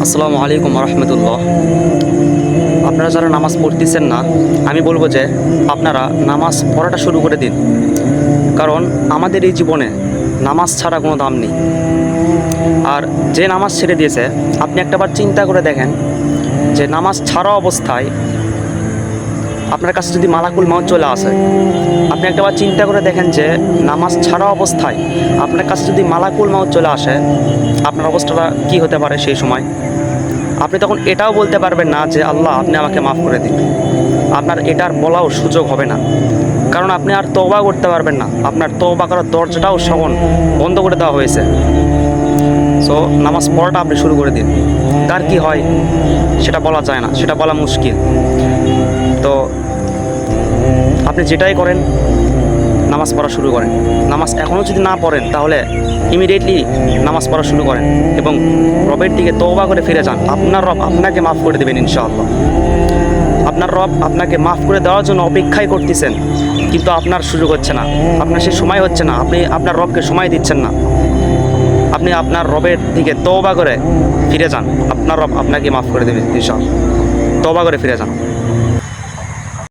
আসসালামু আলাইকুম রহমতুল্লাহ। আপনারা যারা নামাজ পড়তেছেন না, আমি বলবো যে আপনারা নামাজ পড়াটা শুরু করে দিন। কারণ আমাদের এই জীবনে নামাজ ছাড়া কোনো দাম নেই। আর যে নামাজ ছেড়ে দিয়েছে, আপনি একটাবার চিন্তা করে দেখেন যে নামাজ ছাড়া অবস্থায় আপনার কাছে যদি মালাকুল মউত চলে আসে, আপনি একটাবার চিন্তা করে দেখেন যে নামাজ ছাড়া অবস্থায় আপনার কাছে যদি মালাকুল মউত চলে আসে, আপনার অবস্থাটা কী হতে পারে সেই সময়? আপনি তখন এটাও বলতে পারবেন না যে আল্লাহ আপনি আমাকে মাফ করে দিন। আপনার এটার বলাও সুযোগ হবে না, কারণ আপনি আর তওবা করতে পারবেন না। আপনার তওবা করার দরজাটাও সখন বন্ধ করে দেওয়া হয়েছে। সো নামাজ পড়াটা আপনি শুরু করে দিন। কার কি হয় সেটা বলা যায় না, সেটা বলা মুশকিল। তো আপনি যেটাই করেন, নামাজ পড়া শুরু করেন। নামাজ এখনও যদি না পড়েন তাহলে ইমিডিয়েটলি নামাজ পড়া শুরু করেন এবং রবের দিকে তওবা করে ফিরে যান। আপনার রব আপনাকে মাফ করে দেবেন ইনশাআল্লাহ। আপনার রব আপনাকে মাফ করে দেওয়ার জন্য অপেক্ষাই করতেছেন, কিন্তু আপনার সুযোগ হচ্ছে না, আপনার সে সময় হচ্ছে না। আপনি আপনার রবকে সময় দিচ্ছেন না। আপনি আপনার রবের দিকে তওবা করে ফিরে যান, আপনার রব আপনাকে মাফ করে দেবেন ইনশাআল্লাহ। তওবা করে ফিরে যান।